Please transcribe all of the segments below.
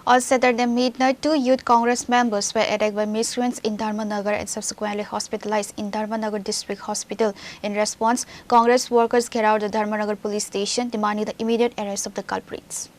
On Saturday midnight, 2 youth Congress members were attacked by miscreants in Dharmanagar and subsequently hospitalized in Dharmanagar District Hospital. In response, Congress workers carried out the Dharmanagar police station, demanding the immediate arrest of the culprits.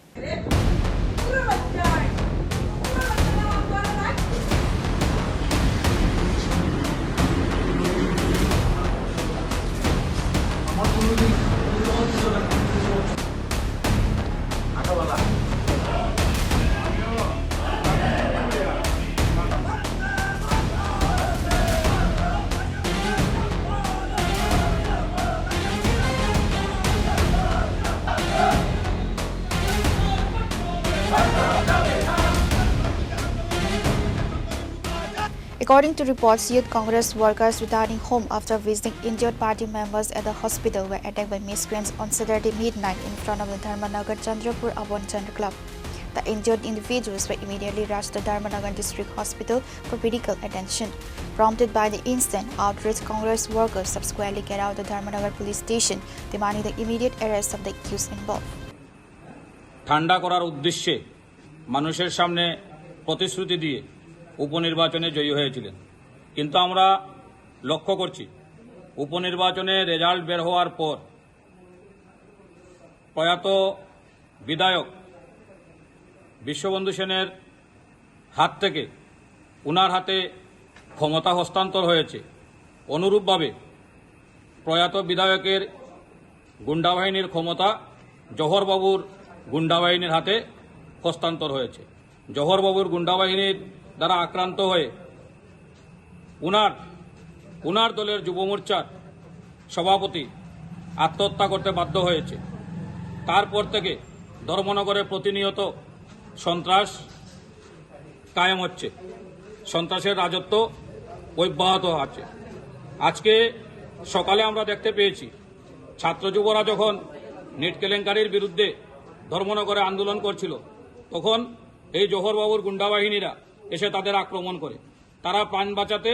According to reports, youth Congress workers returning home after visiting injured party members at the hospital were attacked by miscreants on Saturday midnight in front of the Dharmanagar Chandrapur Avon Chandra Club. The injured individuals were immediately rushed to Dharmanagar District Hospital for medical attention. Prompted by the incident, outraged Congress workers subsequently carried out the Dharmanagar police station, demanding the immediate arrest of the accused involved. ঠান্ডা করার উদ্দেশ্যে মানুষের সামনে প্রতিশ্রুতি দিয়ে উপনির্বাচনে জয়ী হয়েছিলেন, কিন্তু আমরা লক্ষ্য করছি উপনির্বাচনে রেজাল্ট বের হওয়ার পর প্রয়াত বিধায়ক বিশ্ববন্ধু সেনের হাত থেকে উনার হাতে ক্ষমতা হস্তান্তর হয়েছে। অনুরূপভাবে প্রয়াত বিধায়কের গুন্ডাবাহিনীর ক্ষমতা জহরবাবুর গুন্ডাবাহিনীর হাতে হস্তান্তর হয়েছে। জহরবাবুর গুন্ডাবাহিনীর দ্বারা আক্রান্ত হয়ে উনার দলের যুব মোর্চার সভাপতি আত্মহত্যা করতে বাধ্য হয়েছে। তারপর থেকে ধর্মনগরে প্রতিনিয়ত সন্ত্রাস কায়েম হচ্ছে, সন্ত্রাসের রাজত্ব অব্যাহত আছে। আজকে সকালে আমরা দেখতে পেয়েছি ছাত্র যুবরা যখন নিট কেলেঙ্কারির বিরুদ্ধে ধর্মনগরে আন্দোলন করছিল, তখন এই জহরবাবুর গুন্ডাবাহিনীরা এসে তাদের আক্রমণ করে। তারা প্রাণ বাঁচাতে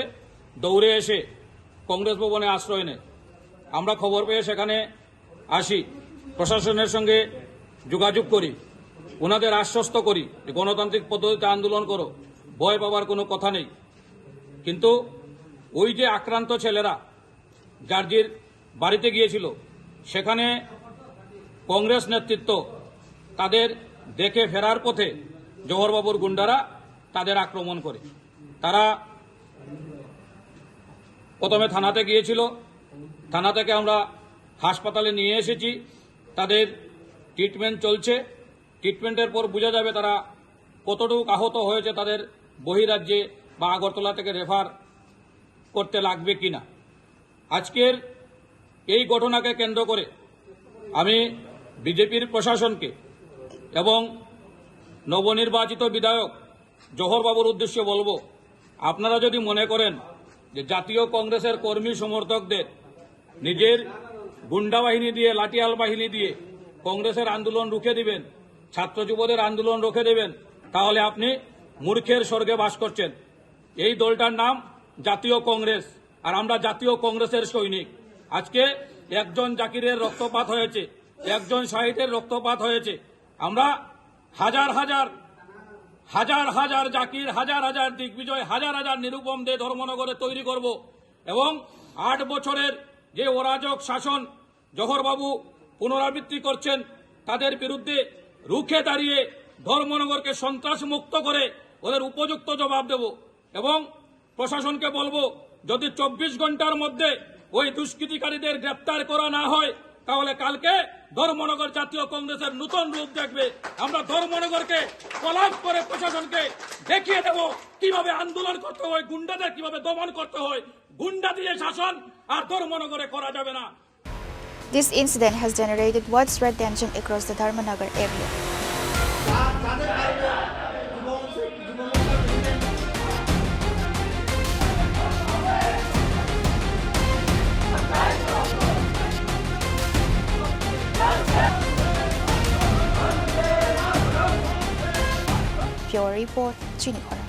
দৌড়ে এসে কংগ্রেস ভবনে আশ্রয় নেয়। আমরা খবর পেয়ে সেখানে আসি, প্রশাসনের সঙ্গে যোগাযোগ করি, ওনাদের আশ্বস্ত করি যে গণতান্ত্রিক পদ্ধতিতে আন্দোলন করো, ভয় পাওয়ার কোনো কথা নেই। কিন্তু ওই যে আক্রান্ত ছেলেরা জার্জির বাড়িতে গিয়েছিল, সেখানে কংগ্রেস নেতৃত্ব তাদের দেখে ফেরার পথে জহরবাবুর গুন্ডারা তাদের আক্রমণ করে। তারা প্রথমে থানাতে গিয়েছিল, থানা থেকে আমরা হাসপাতালে নিয়ে এসেছি, তাদের ট্রিটমেন্ট চলছে। ট্রিটমেন্টের পর বোঝা যাবে তারা কতটুকু আহত হয়েছে, তাদের বহিরাজ্যে বা আগরতলা থেকে রেফার করতে লাগবে কিনা। আজকের এই ঘটনাকে কেন্দ্র করে আমি বিজেপির প্রশাসনকে এবং নবনির্বাচিত বিধায়ক জহরবাবুর উদ্দেশ্যে বলবো, আপনারা যদি মনে করেন যে জাতীয় কংগ্রেসের কর্মী সমর্থকদের নিজের গুন্ডা বাহিনী দিয়ে, লাঠিয়াল বাহিনী দিয়ে কংগ্রেসের আন্দোলন রুখে দিবেন, ছাত্র যুবদের আন্দোলন রুখে দেবেন, তাহলে আপনি মূর্খের স্বর্গে বাস করছেন। এই দলটার নাম জাতীয় কংগ্রেস, আর আমরা জাতীয় কংগ্রেসের সৈনিক। আজকে একজন জাকিরের রক্তপাত হয়েছে, একজন শহীদের রক্তপাত হয়েছে। আমরা হাজার হাজার জাকির, হাজার হাজার দিগ্বিজয়, হাজার হাজার নিরুপম দে ধর্মনগরে তৈরি করব এবং 8 বছরের যে অরাজক শাসন জহরবাবু পুনরাবৃত্তি করছেন, তাদের বিরুদ্ধে রুখে দাঁড়িয়ে ধর্মনগরকে সন্ত্রাস মুক্ত করে ওদের উপযুক্ত জবাব দেব। এবং প্রশাসনকে বলবো, যদি 24 ঘন্টার মধ্যে ওই দুষ্কৃতিকারীদের গ্রেপ্তার করা না হয়, তাহলে কালকে ধর্মনগর জাতীয় কংগ্রেসের নতুন রূপ দেখবে। আমরা ধর্মনগরকে কলাপ করে প্রশাসনকে দেখিয়ে দেব কিভাবে আন্দোলন করতে হয়, গুন্ডাদের কিভাবে দমন করতে হয়। গুন্ডা দিয়ে শাসন আর ধর্মনগরে করা যাবে না। This incident has generated widespread tension across the Dharmanagar area. Pure Report, Chinikhara.